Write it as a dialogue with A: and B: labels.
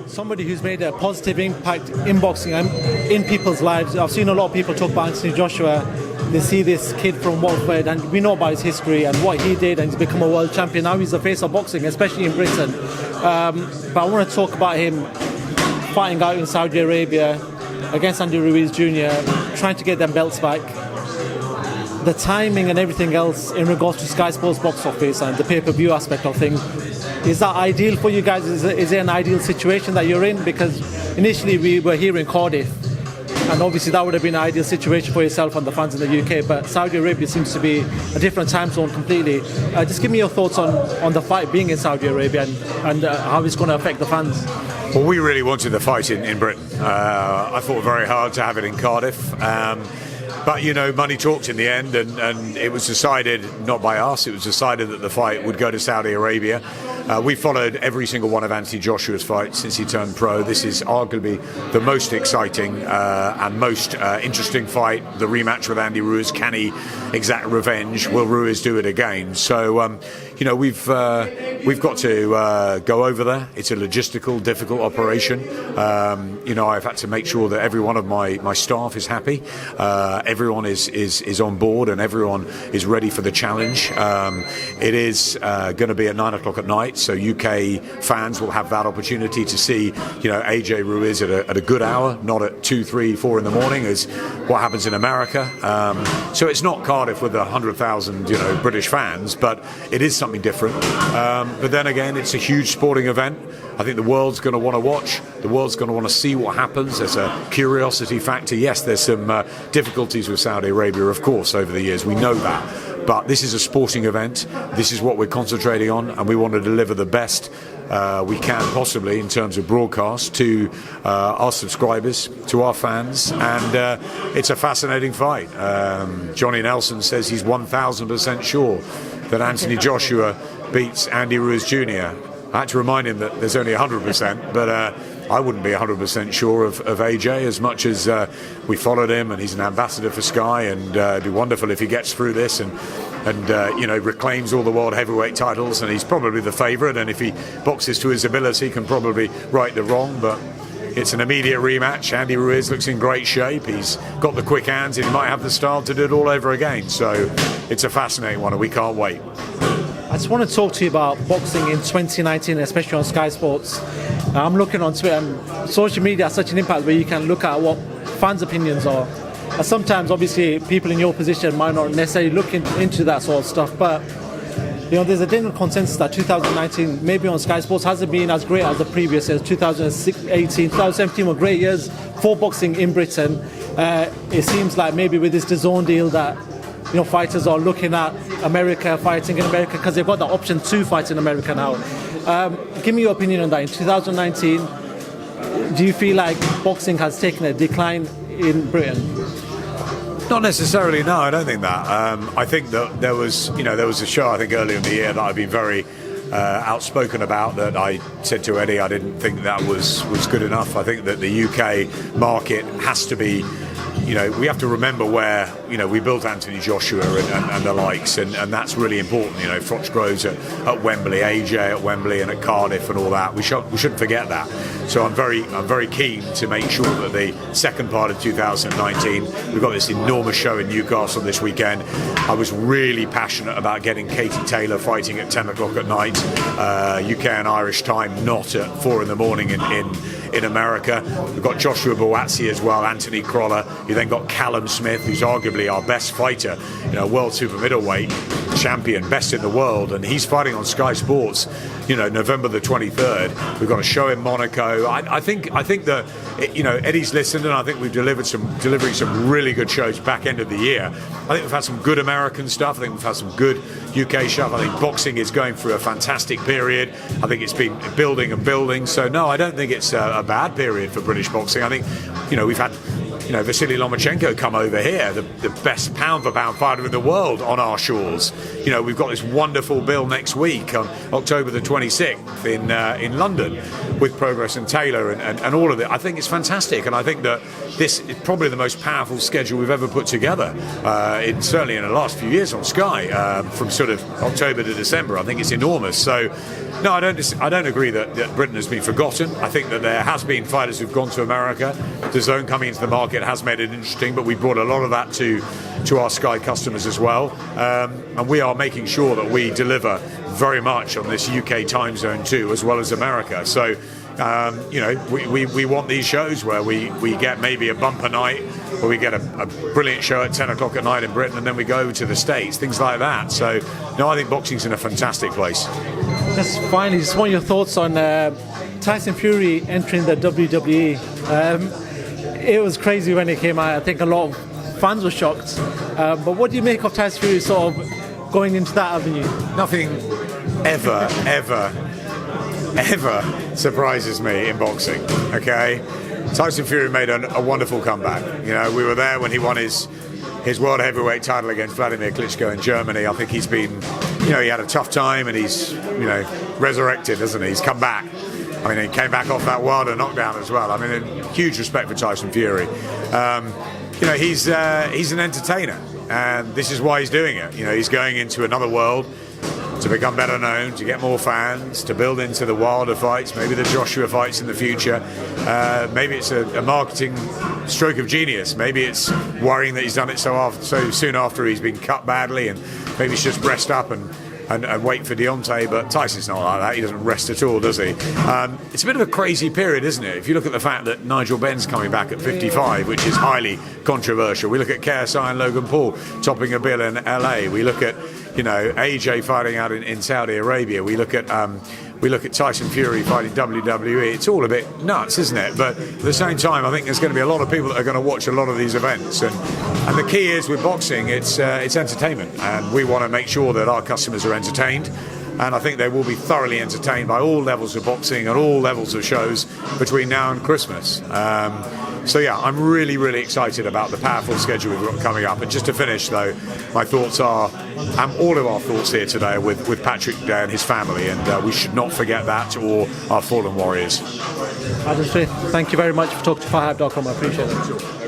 A: somebody who's made a positive impact in boxing and in people's lives. I've seen a lot of people talk about Anthony Joshua. They see this kid from welterweight, and we know about his history and what he did, and he's become a world champion. Now he's the face of boxing, especially in Britain. But I want to talk about him fighting out in Saudi Arabia against Andy Ruiz Jr., trying to get them belts back. The timing and everything else in regards to Sky Sports box office and the pay-per-view aspect of things, is that ideal for you guys? Is it an ideal situation that you're in? Because initially we were here in Cardiff, and obviously that would have been an ideal situation for yourself and the fans in the UK, but Saudi Arabia seems to be a different time zone completely. Just give me your thoughts on the fight being in Saudi Arabia and how it's going to affect the fans.
B: Well, we really wanted the fight in Britain. I fought very hard to have it in Cardiff. But, you know, money talked in the end, and it was decided, not by us, it was decided that the fight would go to Saudi Arabia. We followed every single one of Anthony Joshua's fights since he turned pro. This is arguably the most exciting and most interesting fight. The rematch with Andy Ruiz. Can he exact revenge? Will Ruiz do it again? So, you know, we've got to go over there. It's a logistical, difficult operation. You know, I've had to make sure that every one of my staff is happy. Everyone is on board, and everyone is ready for the challenge. It is going to be at 9 o'clock at night, so UK fans will have that opportunity to see, you know, AJ Ruiz at a good hour, not at 2, 3, 4 in the morning, as what happens in America. So it's not Cardiff with 100,000, you know, British fans, but it is something different. But then again, it's a huge sporting event. I think the world's going to want to watch. The world's going to want to see what happens. There's a curiosity factor. Yes, there's some difficulties with Saudi Arabia, of course, over the years. We know that. But this is a sporting event. This is what we're concentrating on, and we want to deliver the best we can possibly in terms of broadcast to our subscribers, to our fans, and it's a fascinating fight. Johnny Nelson says he's 1,000% sure that Anthony Joshua beats Andy Ruiz Jr. I had to remind him that there's only 100%, but I wouldn't be 100% sure of AJ, as much as we followed him and he's an ambassador for Sky, and it'd be wonderful if he gets through this and you know, reclaims all the world heavyweight titles, and he's probably the favourite, and if he boxes to his ability can probably right the wrong, but it's an immediate rematch. Andy Ruiz looks in great shape. He's got the quick hands, and he might have the style to do it all over again. So it's a fascinating one, and we can't wait.
A: I just want to talk to you about boxing in 2019, especially on Sky Sports. I'm looking on Twitter, and social media has such an impact where you can look at what fans' opinions are. And sometimes, obviously, people in your position might not necessarily look into that sort of stuff, but you know, there's a general consensus that 2019, maybe on Sky Sports, hasn't been as great as the previous years. 2018, 2017 were great years for boxing in Britain. It seems like maybe with this DAZN deal that, you know, fighters are looking at America, fighting in America, because they've got the option to fight in America now. Give me your opinion on that. In 2019, do you feel like boxing has taken a decline in Britain?
B: Not necessarily, no, I don't think that. I think that there was a show, I think, earlier in the year that I've been very outspoken about, that I said to Eddie I didn't think that was good enough. I think that the UK market has to be, you know, we have to remember where, you know, we built Anthony Joshua and the likes, and that's really important. You know, Foxgroves at Wembley, AJ at Wembley, and at Cardiff and all that. We shouldn't forget that. So I'm very keen to make sure that the second part of 2019, we've got this enormous show in Newcastle this weekend. I was really passionate about getting Katie Taylor fighting at 10 o'clock at night, UK and Irish time, not at 4 in the morning in America. We've got Joshua Buatsi as well, Anthony Crolla. You then got Callum Smith, who's arguably our best fighter, you know, world super middleweight champion, best in the world, and he's fighting on Sky Sports, you know, November the 23rd. We've got a show in Monaco. I think that, you know, Eddie's listened, and I think we've delivering some really good shows back end of the year. I think we've had some good American stuff. I think we've had some good UK stuff. I think boxing is going through a fantastic period. I think it's been building and building. So no, I don't think it's a bad period for British boxing. I think, you know, we've had Vasily Lomachenko come over here, the best pound-for-pound fighter in the world, on our shores. We've got this wonderful bill next week on October the 26th in London with Prograis and Taylor and all of it. I think it's fantastic, and I think that this is probably the most powerful schedule we've ever put together, certainly in the last few years on Sky, from sort of October to December. I think it's enormous. So, no, I don't agree that Britain has been forgotten. I think that there has been fighters who've gone to America. The zone coming into the market has made it interesting, but we brought a lot of that to our Sky customers as well. And we are making sure that we deliver very much on this UK time zone too, as well as America. So, we want these shows where we get maybe a bumper night, where we get a brilliant show at 10 o'clock at night in Britain, and then we go over to the States, things like that. So, no, I think boxing's in a fantastic place.
A: Just finally, just want your thoughts on Tyson Fury entering the WWE. It was crazy when it came out. I think a lot of fans were shocked. But what do you make of Tyson Fury sort of going into that avenue?
B: Nothing ever surprises me in boxing, okay? Tyson Fury made a wonderful comeback. We were there when he won his world heavyweight title against Vladimir Klitschko in Germany. I think he's been, he had a tough time, and he's, resurrected, hasn't he? He's come back. I mean, he came back off that Wilder knockdown as well. I mean, a huge respect for Tyson Fury. He's an entertainer, and this is why he's doing it. He's going into another world to become better known, to get more fans, to build into the Wilder fights, maybe the Joshua fights in the future. Maybe it's a marketing stroke of genius. Maybe it's worrying that he's done it so soon after he's been cut badly, and maybe he's just rest up and wait for Deontay. But Tyson's not like that. He doesn't rest at all, does he? It's a bit of a crazy period, isn't it? If you look at the fact that Nigel Benn's coming back at 55, which is highly controversial. We look at KSI and Logan Paul topping a bill in LA. We look at AJ fighting out in Saudi Arabia. We look at Tyson Fury fighting WWE. It's all a bit nuts, isn't it? But at the same time, I think there's going to be a lot of people that are going to watch a lot of these events. And the key is with boxing, it's entertainment, and we want to make sure that our customers are entertained. And I think they will be thoroughly entertained by all levels of boxing and all levels of shows between now and Christmas. So yeah, I'm really, really excited about the powerful schedule we've got coming up. And just to finish, though, my thoughts are, all of our thoughts here today are with Patrick Day and his family, and we should not forget that, or our fallen warriors.
A: Thank you very much for talking to FightHype.com. I appreciate it.